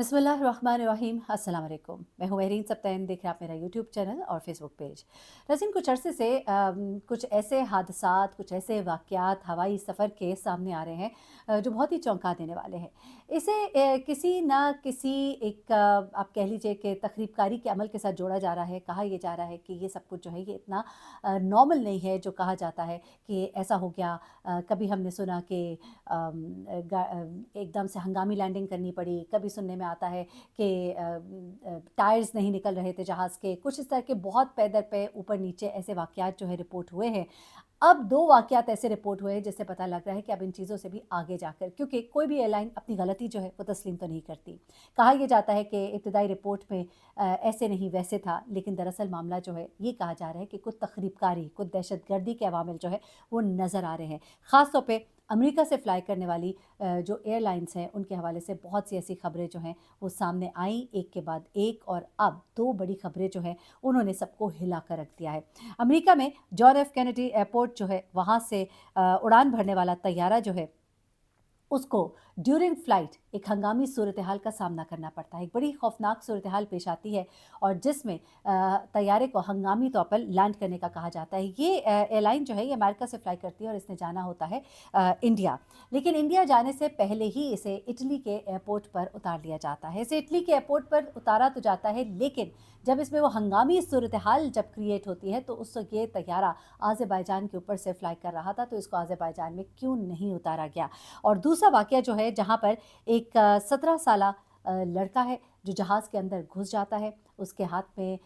बिस्मिल्लाहिर्रहमानिर्रहीम। अस्सलाम वालेकुम। मैं हूँ महरीन सब्तैन, देख रहे हैं आप मेरा यूट्यूब चैनल और फेसबुक पेज। नाज़रीन, कुछ अरसे से कुछ ऐसे हादसात, कुछ ऐसे वाक़यात हवाई सफ़र के सामने आ रहे हैं जो बहुत ही चौंका देने वाले हैं। इसे किसी न किसी एक आप कह लीजिए कि तख़रीबकारी के अमल के साथ जोड़ा जा रहा है। कहा ये जा रहा है कि ये सब कुछ जो है ये इतना नॉर्मल नहीं है जो कहा जाता है कि ऐसा हो गया। कभी हमने सुना कि एकदम से हंगामी लैंडिंग करनी पड़ी, कभी सुनने में आता है कि टायर्स नहीं निकल रहे थे जहाज़ के, कुछ इस तरह के बहुत पै दर पे ऊपर नीचे ऐसे वाक़यात जो है रिपोर्ट हुए हैं। अब 2 वाक़यात ऐसे रिपोर्ट हुए हैं जिससे पता लग रहा है कि अब इन चीज़ों से भी आगे जाकर, क्योंकि कोई भी एयरलाइन अपनी गलती जो है वो तस्लीम तो नहीं करती। कहा ये जाता है कि इब्तिदाई रिपोर्ट में ऐसे नहीं वैसे था, लेकिन दरअसल मामला जो है ये कहा जा रहा है कि कुछ तख़रीबकारी, कुछ दहशतगर्दी के अवामिल जो है वो नज़र आ रहे हैं। ख़ास तौर पे अमेरिका से फ्लाई करने वाली जो एयरलाइंस हैं उनके हवाले से बहुत सी ऐसी खबरें जो हैं वो सामने आई, एक के बाद एक, और अब 2 बड़ी खबरें जो हैं उन्होंने सबको हिला कर रख दिया है। अमेरिका में जॉन एफ कैनेडी एयरपोर्ट जो है वहाँ से उड़ान भरने वाला तैयारा जो है उसको ड्यूरिंग फ्लाइट एक हंगामी सूरत-ए-हाल का सामना करना पड़ता है। एक बड़ी खौफनाक सूरत-ए-हाल पेश आती है और जिसमें तैयारे को हंगामी तौर पर लैंड करने का कहा जाता है। ये एयरलाइन जो है ये अमेरिका से फ्लाई करती है और इसने जाना होता है इंडिया। लेकिन इंडिया जाने से पहले ही इसे इटली के एयरपोर्ट पर उतार लिया जाता है। इसे इटली के एयरपोर्ट पर उतारा तो जाता है, लेकिन जब इसमें वो हंगामी सूरत-ए-हाल जब क्रिएट होती है तो उस वक़्त ये तैयारा अज़रबैजान के ऊपर से फ्लाई कर रहा था, तो इसको अज़रबैजान में क्यों नहीं उतारा गया। और दूसरा वाक़या जो है जहाँ पर एक 17 साला लड़का है जो जहाज़ के अंदर घुस जाता है, उसके हाथ में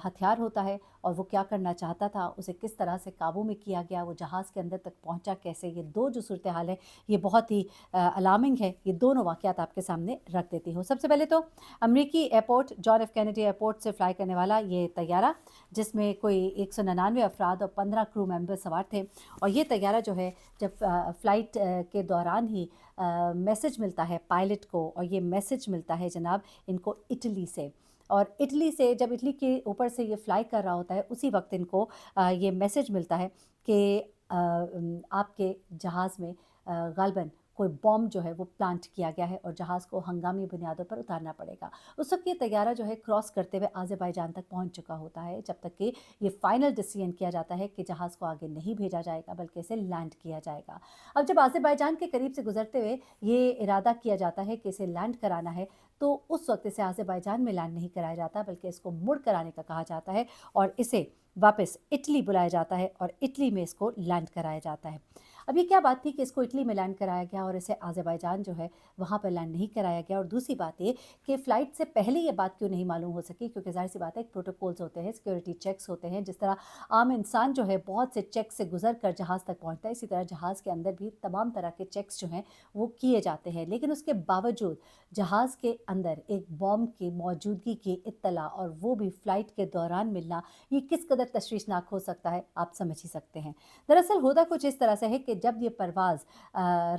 हथियार होता है और वो क्या करना चाहता था, उसे किस तरह से काबू में किया गया, वो जहाज़ के अंदर तक पहुँचा कैसे, ये 2 जो सूरत-ए-हाल है ये बहुत ही अलार्मिंग है। ये दोनों वाक़यात आपके सामने रख देती हूँ। सबसे पहले तो अमरीकी airport John F Kennedy airport से फ्लाई करने वाला ये तैयारा, जिसमें कोई 199 अफ़राद और 15 क्रू मेंबर सवार थे, और ये तैयारा जो है जब फ़्लाइट के दौरान ही मैसेज मिलता है पायलट को, और ये मैसेज मिलता है जनाब इनको इटली से। और इटली से जब इटली के ऊपर से ये फ्लाई कर रहा होता है उसी वक्त इनको ये मैसेज मिलता है कि आपके जहाज़ में ग़ालिबन कोई बॉम्ब जो है वो प्लांट किया गया है और जहाज़ को हंगामी बुनियादों पर उतारना पड़ेगा। उस वक्त ये तैयारा जो है क्रॉस करते हुए अज़रबैजान तक पहुंच चुका होता है, जब तक कि ये फाइनल डिसीजन किया जाता है कि जहाज़ को आगे नहीं भेजा जाएगा बल्कि इसे लैंड किया जाएगा। अब जब अज़रबैजान के करीब से गुजरते हुए ये इरादा किया जाता है कि इसे लैंड कराना है, तो उस वक्त इसे अज़रबैजान में लैंड नहीं कराया जाता बल्कि इसको मुड़ कराने का कहा जाता है और इसे वापस इटली बुलाया जाता है और इटली में इसको लैंड कराया जाता है। अब ये क्या बात थी कि इसको इटली में लैंड कराया गया और इसे अज़रबैजान जो है वहाँ पर लैंड नहीं कराया गया, और दूसरी बात ये कि फ़्लाइट से पहले ये बात क्यों नहीं मालूम हो सकी, क्योंकि ज़ाहिर-सी बात है प्रोटोकॉल्स होते हैं, सिक्योरिटी चेक्स होते हैं। जिस तरह आम इंसान जो है बहुत से चेक से गुज़र कर जहाज़ तक पहुँचता है, इसी तरह जहाज़ के अंदर भी तमाम तरह के चेक्स जो हैं वो किए जाते हैं। लेकिन उसके बावजूद जहाज़ के अंदर एक बॉम्ब की मौजूदगी की इत्तला, और वो भी फ़्लाइट के दौरान मिलना, ये किस कदर तशवीशनाक हो सकता है आप समझ ही सकते हैं। दरअसल होता कुछ इस तरह से है कि जब ये परवाज़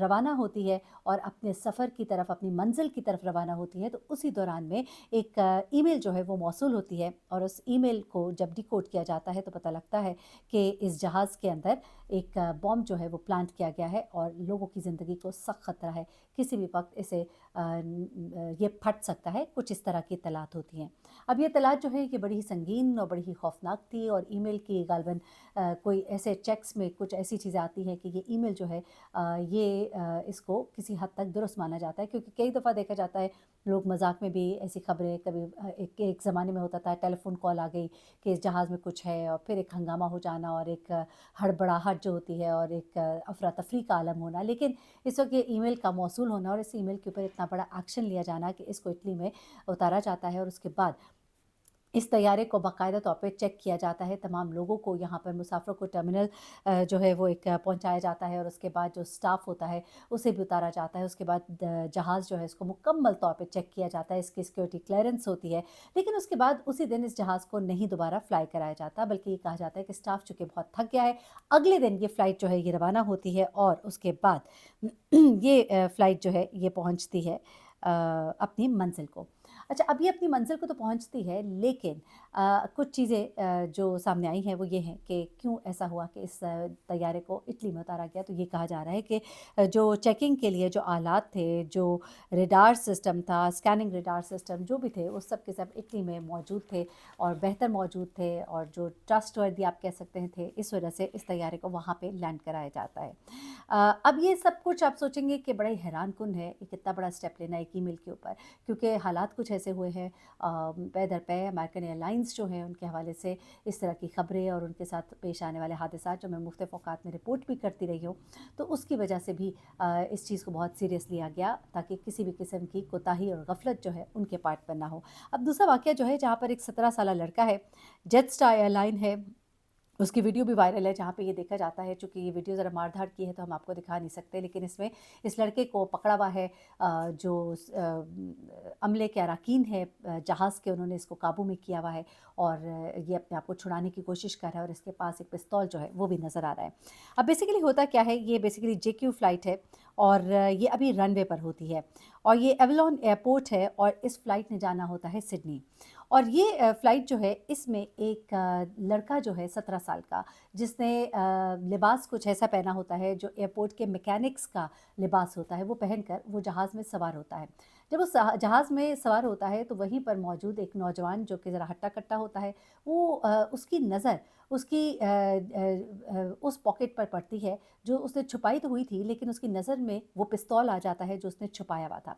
रवाना होती है और अपने सफ़र की तरफ, अपनी मंज़िल की तरफ रवाना होती है, तो उसी दौरान में एक ईमेल जो है वो मौसूल होती है, और उस ईमेल को जब डिकोड किया जाता है तो पता लगता है कि इस जहाज़ के अंदर एक बॉम्ब जो है वो प्लांट किया गया है और लोगों की ज़िंदगी को सख्त ख़तरा है, किसी भी वक्त इसे ये फट सकता है। कुछ इस तरह की इत्तलात होती हैं। अब ये इत्तलात जो है ये बड़ी ही संगीन और बड़ी ही खौफनाक थी, और ईमेल की ग़ालिबन कोई ऐसे चेक्स में कुछ ऐसी चीज़ें आती हैं कि ये ईमेल जो है इसको किसी हद तक दुरुस्त माना जाता है, क्योंकि कई दफ़ा देखा जाता है लोग मजाक में भी ऐसी खबरें, कभी एक ज़माने में होता था टेलीफोन कॉल आ गई कि इस जहाज़ में कुछ है, और फिर एक हंगामा हो जाना और एक हड़बड़ाहट जो होती है और एक अफरा तफरी का आलम होना। लेकिन इस वक्त ये ईमेल का मौसूल होना और इस ईमेल के ऊपर इतना बड़ा एक्शन लिया जाना कि इसको इटली में उतारा जाता है, और उसके बाद इस तैयारे को बाकायदा तौर पे चेक किया जाता है। तमाम लोगों को, यहाँ पर मुसाफ़िरों को टर्मिनल जो है वो एक पहुँचाया जाता है, और उसके बाद जो स्टाफ़ होता है उसे भी उतारा जाता है। उसके बाद जहाज़ जो है इसको मुकम्मल तौर पे चेक किया जाता है, इसकी सिक्योरिटी क्लियरेंस होती है। लेकिन उसके बाद उसी दिन इस जहाज़ को नहीं दोबारा फ्लाई कराया जाता, बल्कि ये कहा जाता है कि स्टाफ़ चूँकि बहुत थक गया है, अगले दिन ये फ़्लाइट जो है ये रवाना होती है, और उसके बाद ये फ़्लाइट जो है ये पहुँचती है अपनी मंज़िल को। अच्छा, अब ये अपनी मंज़िल को तो पहुँचती है, लेकिन कुछ चीज़ें जो सामने आई हैं वो ये हैं कि क्यों ऐसा हुआ कि इस तैयारे को इटली में उतारा गया। तो ये कहा जा रहा है कि जो चेकिंग के लिए जो आलात थे, जो रेडार सिस्टम था, स्कैनिंग रेडार सिस्टम जो भी थे, वो सब के सब इटली में मौजूद थे और बेहतर मौजूद थे, और जो ट्रस्टवर्दी आप कह सकते हैं थे, इस वजह से इस तैयारे को वहाँ पे लैंड कराया जाता है। अब ये सब कुछ आप सोचेंगे कि बड़ा ही हैरान-कुन है, ये कितना बड़ा स्टेप लेना एक ईमेल के ऊपर, क्योंकि हालात कुछ ऐसे हुए हैं पै दर पै अमेरिकन एयरलाइंस जो हैं उनके हवाले से इस तरह की खबरें और उनके साथ पेश आने वाले हादसात जो मैं मुख्तलिफ़ औक़ात में रिपोर्ट भी करती रही हूँ, तो उसकी वजह से भी इस चीज़ को बहुत सीरियस लिया गया, ताकि किसी भी किस्म की कोताही और गफलत जो है उनके पार्ट पर ना हो। अब दूसरा वाक़या जो है, जहाँ पर एक 17 साला लड़का है, जेटस्टार एयरलाइन है, उसकी वीडियो भी वायरल है, जहाँ पे ये देखा जाता है, चूँकि ये वीडियो ज़रा मार-धाड़ की है तो हम आपको दिखा नहीं सकते, लेकिन इसमें इस लड़के को पकड़ा हुआ है अमले के अरकान है जहाज़ के, उन्होंने इसको काबू में किया हुआ है, और ये अपने आप को छुड़ाने की कोशिश कर रहा है, और इसके पास एक पिस्तौल जो है वो भी नज़र आ रहा है। अब बेसिकली होता क्या है, ये बेसिकली जेक्यू फ़्लाइट है, और ये अभी रनवे पर होती है, और ये एवलॉन एयरपोर्ट है, और इस फ़्लाइट ने जाना होता है सिडनी। और ये फ़्लाइट जो है, इसमें एक लड़का जो है 17 साल का, जिसने लिबास कुछ ऐसा पहना होता है जो एयरपोर्ट के मैकेनिक्स का लिबास होता है, वो पहनकर वो जहाज़ में सवार होता है। जब वो जहाज़ में सवार होता है, तो वहीं पर मौजूद एक नौजवान जो कि ज़रा हट्टा-कट्टा होता है, वो उसकी नज़र उसकी उस पॉकेट पर पड़ती है जो उसने छुपाई तो हुई थी, लेकिन उसकी नज़र में वो पिस्तौल आ जाता है जो उसने छुपाया हुआ था।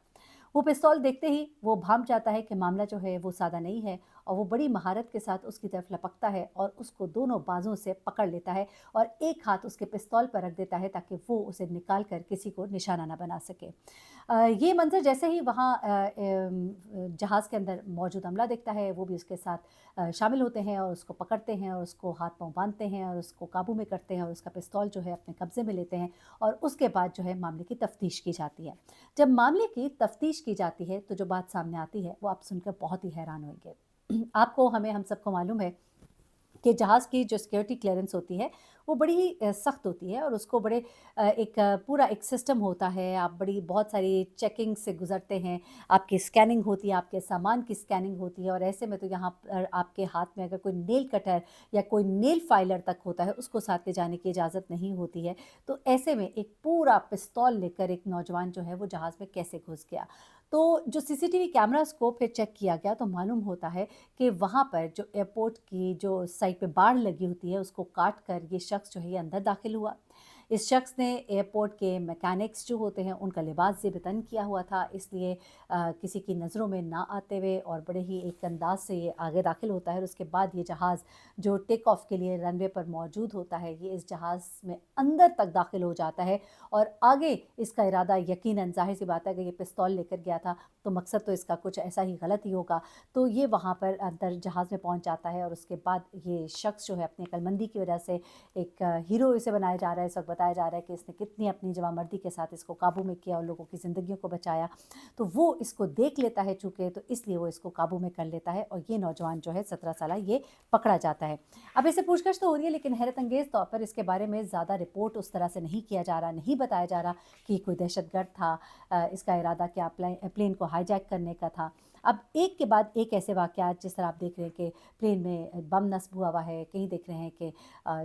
वो पिस्तौल देखते ही वो भांप जाता है कि मामला जो है वो सादा नहीं है, और वो बड़ी महारत के साथ उसकी तरफ लपकता है और उसको दोनों बाजुओं से पकड़ लेता है, और एक हाथ उसके पिस्तौल पर रख देता है ताकि वो उसे निकाल कर किसी को निशाना ना बना सके। ये मंज़र जैसे ही वहाँ जहाज़ के अंदर मौजूद अमला देखता है, वो भी उसके साथ शामिल होते हैं, और उसको पकड़ते हैं, और उसको हाथ-पाँव बाँधते हैं, और उसको काबू में करते हैं, और उसका पिस्तौल जो है अपने कब्ज़े में लेते हैं, और उसके बाद जो है मामले की तफ़्तीश की जाती है। जब मामले की तफ़्तीश की जाती है, तो जो बात सामने आती है, वो आप सुनकर बहुत ही हैरान होंगे। आपको, हमें, हम सबको मालूम है कि जहाज़ की जो सिक्योरिटी क्लीयरेंस होती है, वो बड़ी ही सख्त होती है, और उसको बड़े पूरा एक सिस्टम होता है, आप बड़ी बहुत सारी चेकिंग से गुज़रते हैं, आपकी स्कैनिंग होती है, आपके सामान की स्कैनिंग होती है, और ऐसे में तो यहाँ पर आपके हाथ में अगर कोई नेल कटर या कोई नेल फाइलर तक होता है, उसको साथ ले जाने की इजाज़त नहीं होती है। तो ऐसे में एक पूरा पिस्तौल लेकर एक नौजवान जो है वो जहाज़ में कैसे घुस गया? तो जो सीसीटीवी कैमराज़ को फिर चेक किया गया, तो मालूम होता है कि वहाँ पर जो एयरपोर्ट की जो साइड पे बाड़ लगी होती है, उसको काट कर ये शख्स जो है ये अंदर दाखिल हुआ। इस शख्स ने एयरपोर्ट के मैकेनिक्स जो होते हैं उनका लिबास ज़ेब-ए-तन किया हुआ था, इसलिए किसी की नज़रों में ना आते हुए और बड़े ही एक अंदाज़ से ये आगे दाखिल होता है, और उसके बाद ये जहाज़ जो टेक ऑफ के लिए रनवे पर मौजूद होता है, ये इस जहाज़ में अंदर तक दाखिल हो जाता है, और आगे इसका इरादा यकीनन, ज़ाहिर-सी बात है, अगर ये पिस्तौल लेकर गया था, तो मकसद तो इसका कुछ ऐसा ही गलत ही होगा। तो ये वहाँ पर अंदर जहाज़ में पहुँच जाता है, और उसके बाद ये शख्स जो है अपनी अक्लमंदी की वजह से एक हीरो इसे बनाया जा रहा है, इस वक़्त बताया जा रहा है कि इसने कितनी अपनी जवामर्दी के साथ इसको काबू में किया और लोगों की ज़िंदगियों को बचाया। तो वो इसको देख लेता है चूँकि, तो इसलिए वो इसको काबू में कर लेता है, और ये नौजवान जो है 17 साला, ये पकड़ा जाता है। अब इससे पूछताछ तो हो रही है, लेकिन हैरत अंगेज़ तौर पर इसके बारे में ज़्यादा रिपोर्ट उस तरह से नहीं किया जा रहा, नहीं बताया जा रहा कि कोई दहशतगर्द था, इसका इरादा क्या प्लेन को हाईजैक करने का था। अब एक के बाद एक ऐसे वाक़यात, जिस तरह आप देख रहे हैं कि प्लेन में बम नस्ब हुआ हुआ है, कहीं देख रहे हैं कि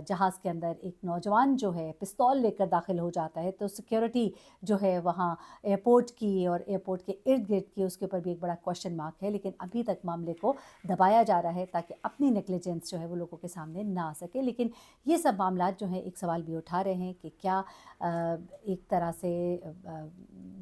जहाज़ के अंदर एक नौजवान जो है पिस्तौल लेकर दाखिल हो जाता है, तो सिक्योरिटी जो है वहाँ एयरपोर्ट की और एयरपोर्ट के इर्द-गिर्द की, उसके ऊपर भी एक बड़ा क्वेश्चन मार्क है, लेकिन अभी तक मामले को दबाया जा रहा है ताकि अपनी नेग्लिजेंस जो है वो लोगों के सामने ना आ सके। लेकिन ये सब मामलात जो हैं, एक सवाल भी उठा रहे हैं कि क्या एक तरह से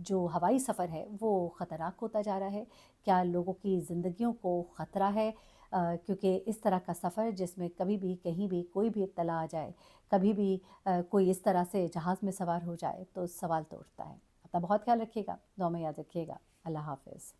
जो हवाई सफ़र है वो ख़तरनाक होता जा रहा है? क्या लोगों की ज़िंदगियों को ख़तरा है? क्योंकि इस तरह का सफ़र, जिसमें कभी भी कहीं भी कोई भी इत्तला आ जाए, कभी भी कोई इस तरह से जहाज़ में सवार हो जाए, तो सवाल तो उठता है। अपना बहुत ख्याल रखिएगा, दुआ में याद रखिएगा। अल्लाह हाफ़िज़।